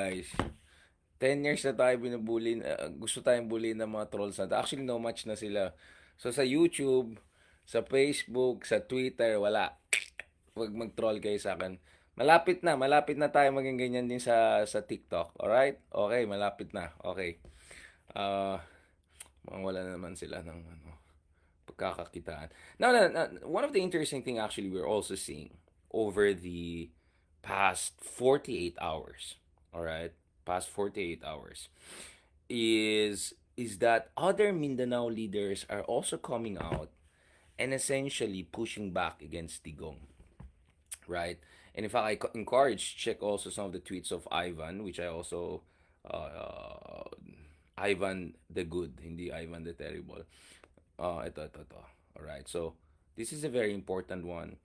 guys. 10 years na tayo binubully, gusto tayong bully ng mga trolls natin. Actually, no match na sila. So, sa YouTube, sa Facebook, sa Twitter, wala. Huwag mag-troll kayo sa akin. Malapit na tayo maging ganyan din sa TikTok. Alright? Okay, malapit na. Okay. Ah, wala na naman sila ng pagkakakitaan. Now, one of the interesting thing actually we're also seeing over the past 48 hours, all right, past 48 hours, is that other Mindanao leaders are also coming out and essentially pushing back against Tigong, right? And in fact, encourage check also some of the tweets of Ivan, which I also Ivan the Good, hindi Ivan the Terrible. Ito. Alright, so this is a very important one.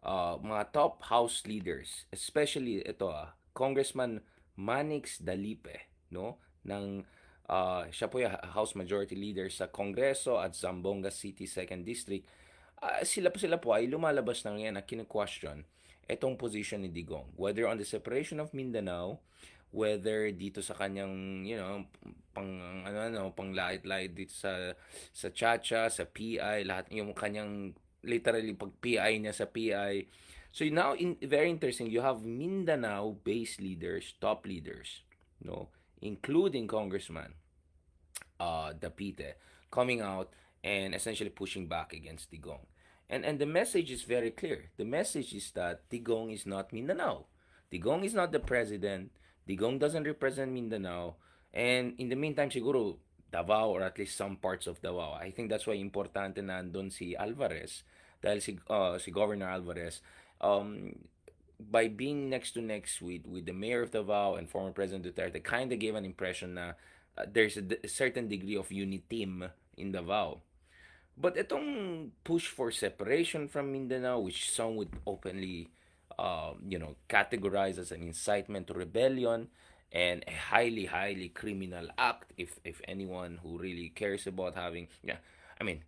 Mga top house leaders, especially ito Congressman Manix Dalipe, no? Ng siya po yung House Majority Leader sa Kongreso at Zamboanga City Second District. Sila po ay lumalabas na ngayon na kinu-question itong position ni Digong, whether on the separation of Mindanao, whether dito sa kanyang pang pang lait-lait dito sa Chacha, sa PI, lahat yung kanyang literally pag PI niya sa PI. So now very interesting, you have Mindanao based leaders, top leaders, no, including Congressman Dapite, coming out and essentially pushing back against Tigong. And the message is very clear. The message is that Tigong is not Mindanao. Tigong is not the president. Tigong doesn't represent Mindanao. And in the meantime, siguro Davao or at least some parts of Davao. I think that's why importante na andun si Alvarez dahil si Governor Alvarez um, by being next to next with the mayor of Davao and former President Duterte kind of gave an impression na there's a certain degree of unitim in Davao. But itong push for separation from Mindanao, which some would openly, categorize as an incitement to rebellion and a highly criminal act, if anyone who really cares about having, yeah, I mean,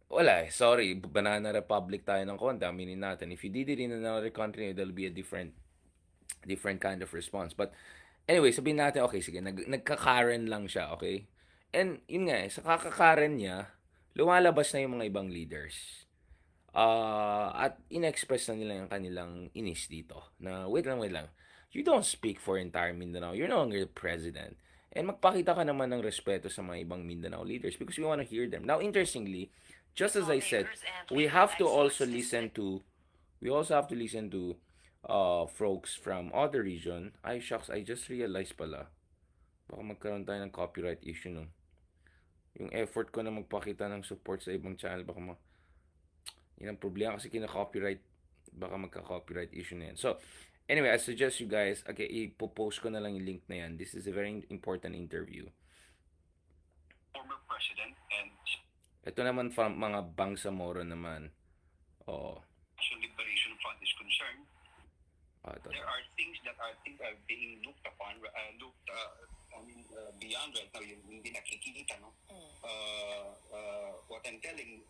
wala eh. Sorry, banana republic tayo ng konti, aminin natin. If you did it in another country, there'll be a different kind of response. But anyway, sabihin natin, okay, sige, nagka-Karen lang siya, okay? And yun nga eh, sa kakakaren niya, lumalabas na yung mga ibang leaders. At in-express na nila yung kanilang inis dito. Na, wait lang. You don't speak for entire Mindanao. You're no longer the president. And magpakita ka naman ng respeto sa mga ibang Mindanao leaders because we want to hear them. Now, interestingly, just as I said, we have to also listen to we also have to listen to folks from other region. Ay, shucks, I just realized pala. Baka magkaroon tayo ng copyright issue no. Yung effort ko na magpakita ng support sa ibang channel, baka yan ang problema kasi kina-copyright. Baka magka-copyright issue na yan. So, anyway, I suggest you guys, okay, ipopost ko na lang yung link na yan. This is a very important interview. Former President and ito naman mga Bangsamoro naman. Oo. National Liberation Front is concerned, there are things that I think are being looked upon, beyond right now, yung hindi nakikita, no? What I'm telling,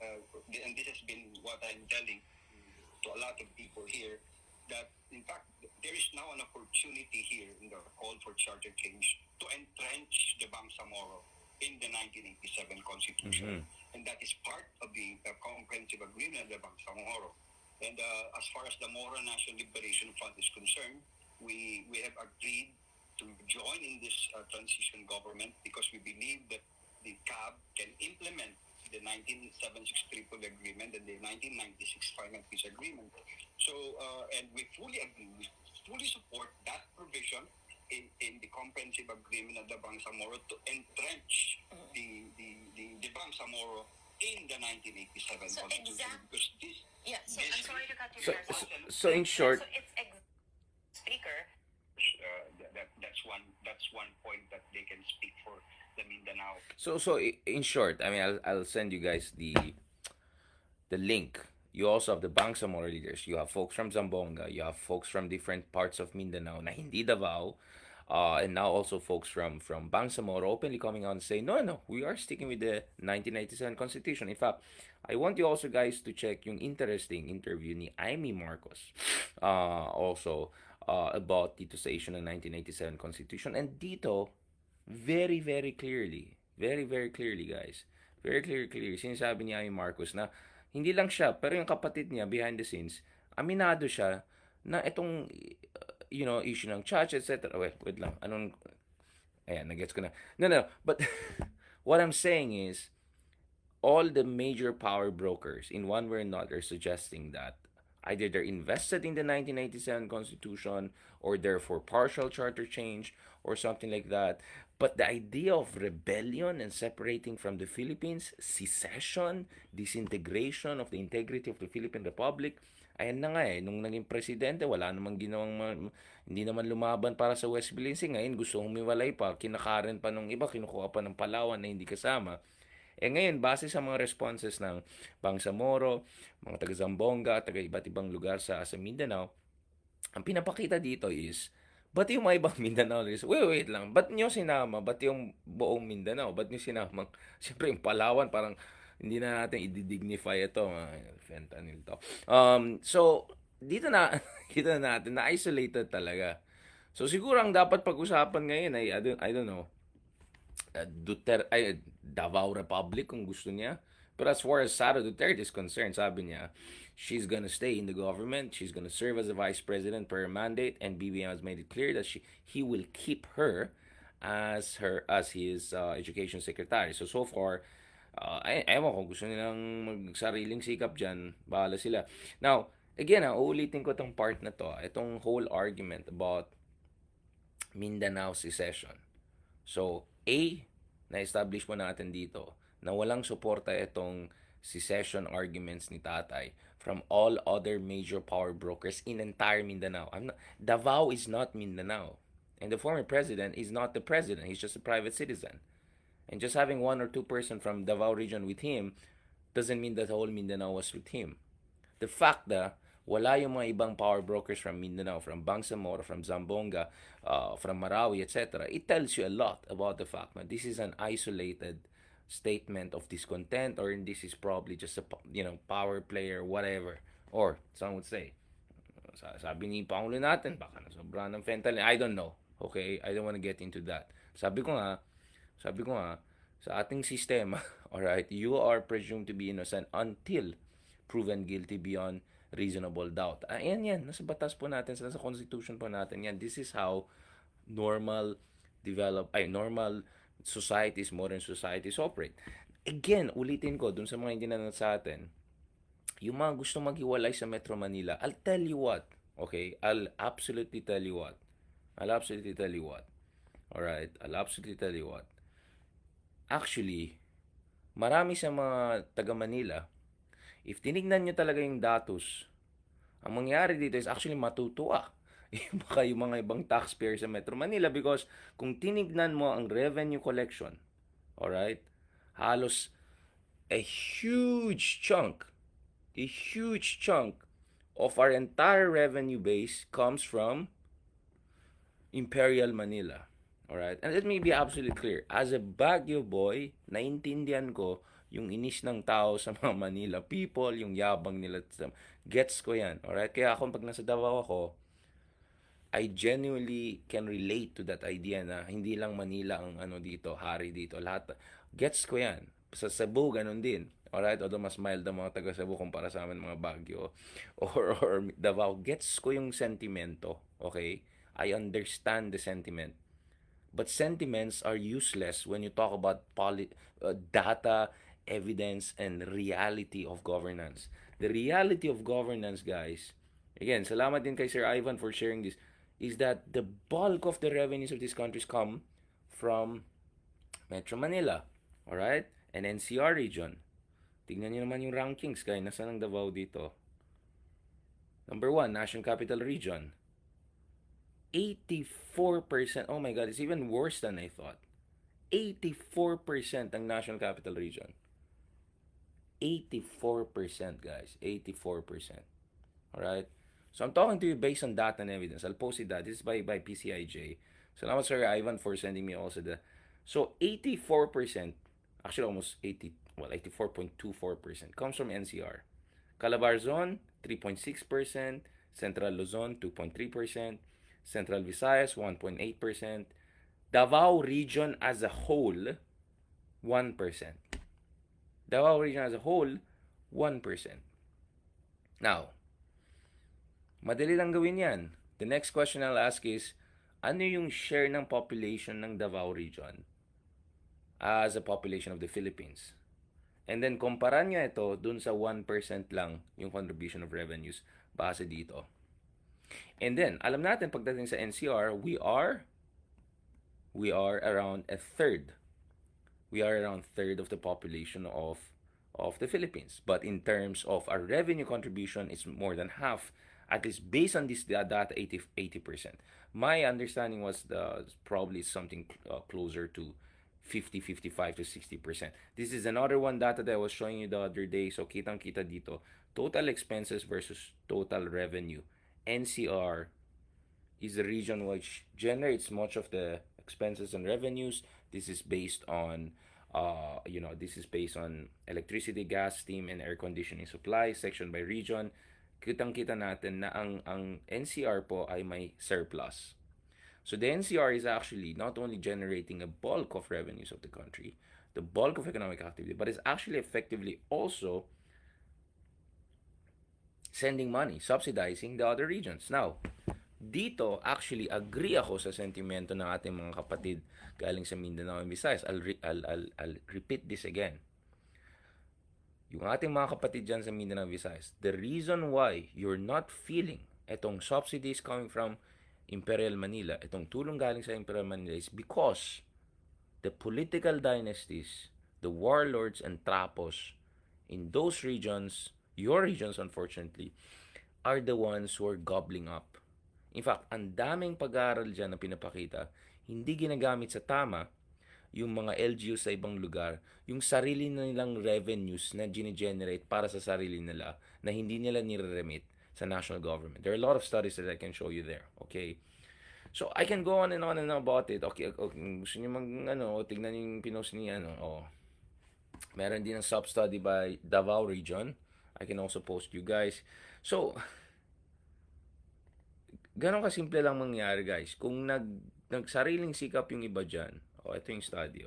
and this has been what I'm telling to a lot of people here, that in fact, there is now an opportunity here in the call for charter change to entrench the Bangsamoro in the 1987 Constitution. Mm-hmm. And that is part of the comprehensive agreement of the Bangsamoro. And as far as the Moro National Liberation Front is concerned, we have agreed to join in this transition government because we believe that the CAB can implement the 1976 Triple Agreement and the 1996 Final Peace Agreement. So, and we fully agree, we fully support that provision in the comprehensive agreement of the Bangsamoro to entrench the Bangsamoro in the 1987 so Constitution. Because this, yeah, so this, I'm sorry to cut you so, so in short, so it's speaker. That's one point that they can speak for the Mindanao. So in short, I mean, I'll send you guys the link. You also have the Bangsamoro leaders. You have folks from Zamboanga. You have folks from different parts of Mindanao na hindi Davao. And now also folks from Bangsamoro openly coming out and saying, no, we are sticking with the 1997 Constitution. In fact, I want you also guys to check yung interesting interview ni Amy Marcos. Also, about dito sa issue ng 1987 Constitution. And dito, very, very clearly, very clearly, guys, very clear, sinasabi niya yung Marcos na hindi lang siya, pero yung kapatid niya behind the scenes, aminado siya na itong, issue ng church, etc. Wait lang, ayan, nagets ko na. No, but what I'm saying is, all the major power brokers, in one way or another, suggesting that either they're invested in the 1987 Constitution or they're for partial charter change or something like that. But the idea of rebellion and separating from the Philippines, secession, disintegration of the integrity of the Philippine Republic, ayan na nga nung naging presidente, wala namang hindi naman lumaban para sa West Philippines. Ngayon gusto humiwalay pa, kinakaren pa nung iba, kinukuha pa ng Palawan na hindi kasama. Ngayon, base sa mga responses ng Bangsamoro, mga taga Zambonga, taga iba't ibang lugar sa Mindanao, ang pinapakita dito is, ba't yung mga ibang Mindanao is, wait lang, ba't nyo sinama? Ba't yung buong Mindanao? Ba't nyo sinama? Siyempre, yung Palawan, parang hindi na natin i-dignify ito. Fentanyl to. So, dito na, kita na natin na isolated talaga. So, siguro ang dapat pag-usapan ngayon ay, I don't know, Duterte, ay, Davao Republic kung gusto niya. But as far as Sara Duterte is concerned, sabi niya, she's gonna stay in the government, she's gonna serve as a vice president per mandate, and BBM has made it clear that he will keep her as his education secretary. So far, ewan ko, gusto nilang magsariling sikap dyan, bahala sila. Now, again, uulitin ko tong part na to, itong whole argument about Mindanao secession. So, na-establish mo natin dito na walang suporta itong secession arguments ni Tatay from all other major power brokers in entire Mindanao. Davao is not Mindanao. And the former president is not the president. He's just a private citizen. And just having one or two person from Davao region with him doesn't mean that the whole Mindanao was with him. The fact that wala yung mga ibang power brokers from Mindanao, from Bangsamoro, from Zambonga, from Marawi, etc. It tells you a lot about the fact that this is an isolated statement of discontent, or this is probably just a power player, whatever. Or some would say, sabi ni Pangulo natin, baka nasobra ng fentanyl. I don't know. Okay, I don't want to get into that. Sabi ko nga, sa ating sistema, alright, you are presumed to be innocent until proven guilty beyond reasonable doubt. Ayan yan, nasa batas po natin, nasa constitution po natin yan. This is how normal societies, modern societies operate. Again, ulitin ko, dun sa mga hindi na sa atin, yung mga gusto maghiwalay sa Metro Manila, I'll tell you what, okay? I'll absolutely tell you what. Alright, I'll absolutely tell you what. Actually, marami sa mga taga Manila, if tinignan nyo talaga yung datos, ang mangyari dito is actually matutuwa. Baka yung mga ibang taxpayers sa Metro Manila, because kung tinignan mo ang revenue collection, alright, halos a huge chunk of our entire revenue base comes from Imperial Manila. Alright? And let me be absolutely clear. As a Baguio boy, naintindihan ko yung inis ng tao sa mga Manila people, yung yabang nila. Gets ko yan. Alright? Kaya ako pag nasa Davao ako, I genuinely can relate to that idea na hindi lang Manila ang dito, hari dito. Lahat. Gets ko yan. Sa Cebu, ganun din. Alright? Although mas mild ang mga taga Cebu kumpara sa amin mga Baguio or Davao. Gets ko yung sentimento. Okay? I understand the sentiment. But sentiments are useless when you talk about data, evidence, and reality of governance. The reality of governance, guys, again, salamat din kay Sir Ivan for sharing this, is that the bulk of the revenues of these countries come from Metro Manila, alright? And NCR region. Tingnan niyo naman yung rankings, guys. Nasaan ang Davao dito? Number 1, National Capital Region. 84%. Oh my God, it's even worse than I thought. 84% ang National Capital Region. 84%, guys. 84%. Alright? So I'm talking to you based on data and evidence. I'll post it that. This is by PCIJ. Salamat Sir Ivan for sending me also the. So 84%, actually almost 84.24% comes from NCR. Calabarzon, 3.6%. Central Luzon, 2.3%. Central Visayas 1.8%, Davao region as a whole 1%. Davao region as a whole 1%. Now, madali lang gawin 'yan. The next question I'll ask is, ano yung share ng population ng Davao region as a population of the Philippines? And then, kumpara nyo ito dun sa 1% lang yung contribution of revenues base dito. And then, alam natin pagdating sa NCR, we are around a third. We are around third of the population of the Philippines. But in terms of our revenue contribution, it's more than half. At least based on this data, 80%. My understanding was probably something closer to 50, 55 to 60%. This is another one data that I was showing you the other day. So kitang-kita dito, total expenses versus total revenue. NCR is the region which generates much of the expenses and revenues. This is based on this is based on electricity, gas, steam, and air conditioning supply section by region. Kitang-kita natin na ang NCR po ay may surplus. So the NCR is actually not only generating a bulk of revenues of the country, the bulk of economic activity, but is actually effectively also sending money, subsidizing the other regions. Now, dito, actually, agree ako sa sentimento ng ating mga kapatid galing sa Mindanao and Visayas. I'll repeat this again. Yung ating mga kapatid dyan sa Mindanao and Visayas, the reason why you're not feeling itong subsidies coming from Imperial Manila, itong tulong galing sa Imperial Manila is because the political dynasties, the warlords and trapos in those regions, your regions unfortunately, are the ones who are gobbling up. In fact, ang daming pag-aaral dyan na pinapakita, hindi ginagamit sa tama yung mga LGU sa ibang lugar, yung sarili na nilang revenues na generate para sa sarili nila na hindi nila nire-remit sa national government. There are a lot of studies that I can show you there. Okay? So, I can go on and on and on about it. Okay, gusto niyo tignan yung pinost ni, meron din ng sub-study by Davao region. I can also post you guys. So, ganon kasimple lang mangyari guys. Kung nagsariling sikap yung iba dyan, ito yung study,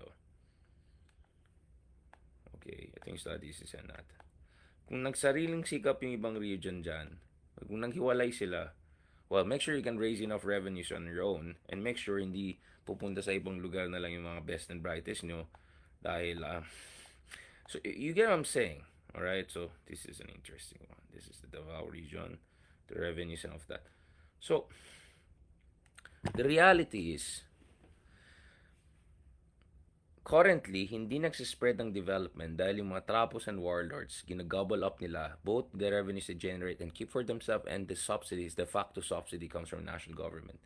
Okay, ito yung study si Senat. Kung nagsariling sikap yung ibang region dyan, kung nanghiwalay sila, well, make sure you can raise enough revenues on your own and make sure hindi pupunta sa ibang lugar na lang yung mga best and brightest nyo dahil, so you get what I'm saying, alright? So, this is an interesting one. This is the Davao region, the revenues and of that. So, the reality is, currently, hindi nagsispread ang development dahil yung mga trapos and warlords, ginagobble up nila both the revenues they generate and keep for themselves and the subsidies, de facto subsidy comes from national government.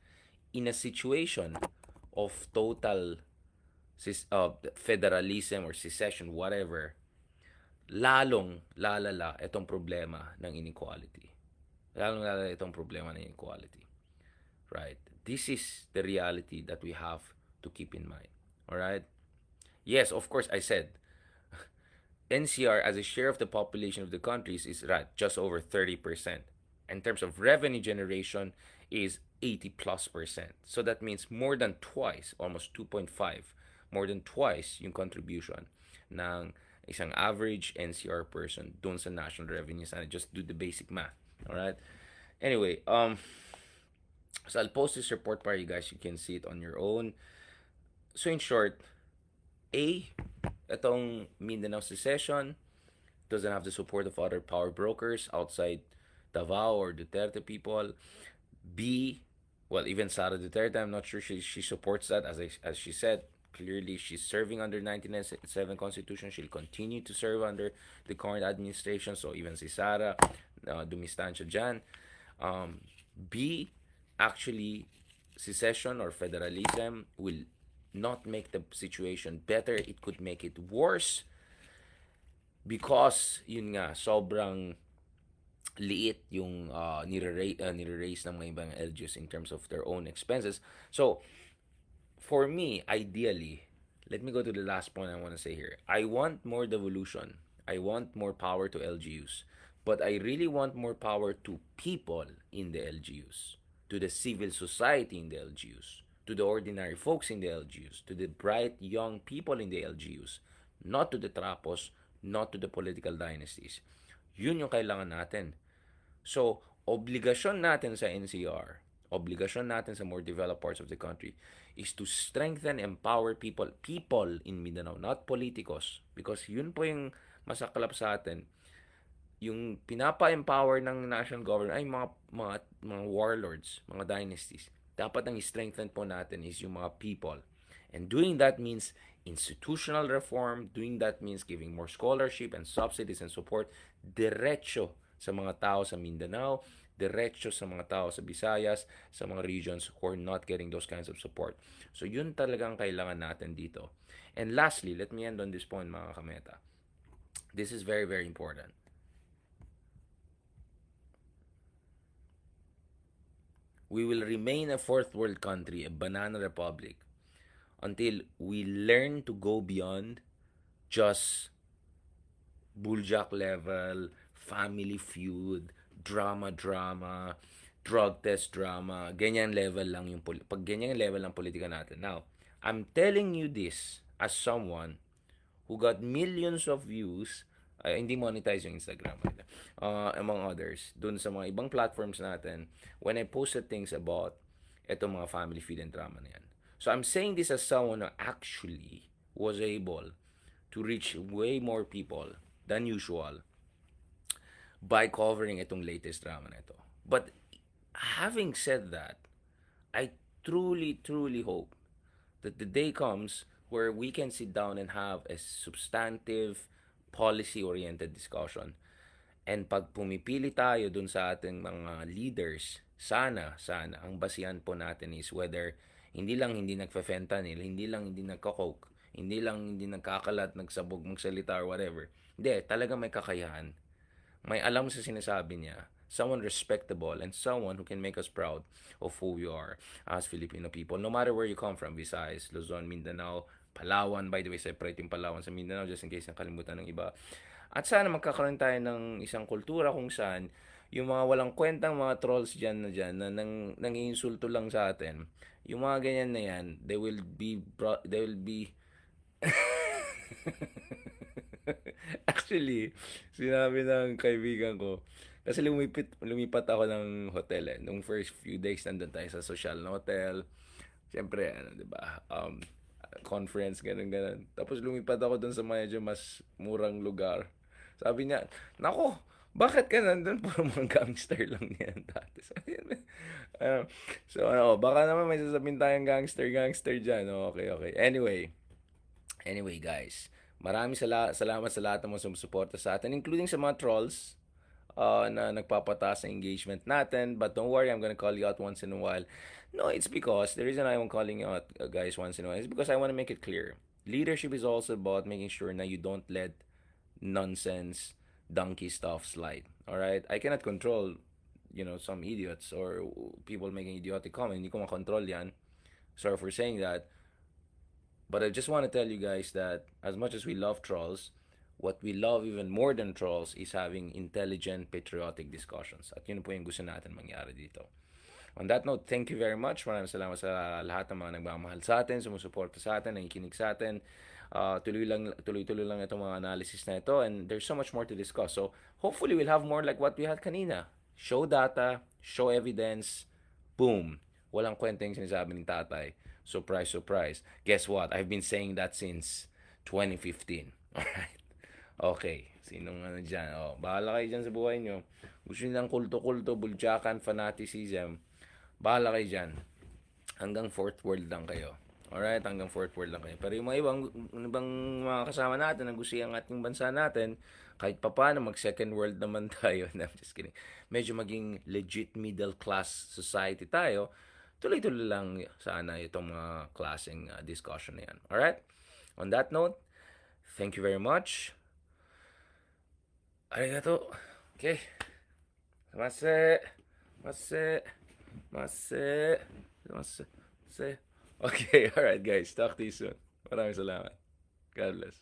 In a situation of total federalism or secession, whatever, lalong lalala itong problema ng inequality. Lalong lalala itong problema ng inequality. Right? This is the reality that we have to keep in mind. Alright? Yes, of course, I said NCR as a share of the population of the countries is right, just over 30%. In terms of revenue generation is 80 plus percent. So that means more than twice, almost 2.5, more than twice yung contribution ng isang average NCR person dun sa national revenues. And just do the basic math. Alright? Anyway, so I'll post this report para you guys, you can see it on your own. So in short, itong Mindanao Secession doesn't have the support of other power brokers outside Davao or Duterte people. B, well, even Sara Duterte, I'm not sure she supports that. As she said, clearly she's serving under 1997 Constitution. She'll continue to serve under the current administration. So even si Sara, dumistansya dyan. B, actually, secession or federalism will not make the situation better. It could make it worse because, yun nga, sobrang liit yung nire-raise ng mga ibang LGUs in terms of their own expenses. So, for me, ideally, let me go to the last point I want to say here. I want more devolution. I want more power to LGUs. But I really want more power to people in the LGUs. to the civil society in the LGUs, to the ordinary folks in the LGUs, to the bright young people in the LGUs, not to the trapos, not to the political dynasties. Yun yung kailangan natin. So, obligasyon natin sa NCR, obligasyon natin sa more developed parts of the country is to strengthen, empower people in Mindanao, not politicos. Because yun po yung masaklap sa atin. Yung pinapa-empower ng national government ay mga warlords, mga dynasties. Dapat ang strengthen po natin is yung mga people. And doing that means institutional reform, doing that means giving more scholarship and subsidies and support diretso sa mga tao sa Mindanao, diretso sa mga tao sa Visayas, sa mga regions who are not getting those kinds of support. So yun talagang kailangan natin dito. And lastly, let me end on this point mga kameta. This is very, very important. We will remain a fourth world country, a banana republic, until we learn to go beyond just buljak level, family feud, drama, drug test drama, ganyan level lang yung pag ganyan level ng politika natin. Now, I'm telling you this as someone who got millions of views, hindi monetize yung Instagram, among others, dun sa mga ibang platforms natin, when I posted things about etong mga family feud and drama na yan. So I'm saying this as someone who actually was able to reach way more people than usual by covering itong latest drama na ito. But having said that, I truly hope that the day comes where we can sit down and have a substantive, policy-oriented discussion. And pag pumipili tayo dun sa ating mga leaders, sana, ang basihan po natin is whether hindi nagfe-fentanyl, hindi nagko-coke, hindi nagkakalat, nagsabog, magsalita or whatever. Hindi, talaga may kakayahan, may alam sa sinasabi niya, someone respectable, and someone who can make us proud of who we are as Filipino people. No matter where you come from, Visayas, Luzon, Mindanao, Palawan, by the way, separate yung Palawan sa Mindanao just in case nakalimutan ng iba. At sana magkakaroon tayo ng isang kultura kung saan yung mga walang kwentang mga trolls dyan na nangiinsulto lang sa atin, yung mga ganyan na yan, they will be actually, sinabi ng kaibigan ko, kasi lumipat ako ng hotel Nung first few days, nandun tayo sa social na hotel. Siyempre, di ba? Conference, ganun. Tapos lumipat ako dun sa medyo mas murang lugar. Sabi niya, nako, bakit ka nandun? Puro mga gangster lang yan dati. Uh, baka naman may sasabihin tayong gangster dyan. Okay. Anyway, guys, maraming salamat sa lahat ng mga sumusuporta sa atin, including sa mga trolls na nagpapataas ng engagement natin. But don't worry, I'm gonna call you out once in a while. No, it's because the reason I'm calling you out, guys, once in a while is because I want to make it clear. Leadership is also about making sure na you don't let nonsense, donkey stuff slide. All right, I cannot control, some idiots or people making idiotic comments. Hindi ko makontrol yan. Sorry for saying that. But I just want to tell you guys that as much as we love trolls, what we love even more than trolls is having intelligent, patriotic discussions. At yun po yung gusto natin mangyari dito. On that note, thank you very much. Maraming salamat sa lahat ng mga nagmamahal sa atin, sumusuporta sa atin, nakikinig sa atin. Tuloy-tuloy lang itong mga analysis na ito, and there's so much more to discuss. So, hopefully, we'll have more like what we had kanina. Show data, show evidence, boom. Walang kwenta yung sinasabi ng tatay. Surprise. Guess what? I've been saying that since 2015. Alright? Okay. Sinong dyan? Bahala kayo dyan sa buhay nyo. Gusto nyo ng kulto-kulto, buljakan, fanaticism. Bahala kayo dyan. Hanggang fourth world lang kayo. Alright? Hanggang fourth world lang kayo. Pero yung mga ibang mga kasama natin, ang gusto yung ating bansa natin, kahit pa paano, mag-second world naman tayo. No, I'm just kidding. Medyo maging legit middle class society tayo. Tuloy-tuloy lang sana itong mga klaseng discussion na yan. Alright? On that note, thank you very much. Arigato. Okay. Mase. Okay, alright guys. Talk to you soon. Maraming salamat. God bless.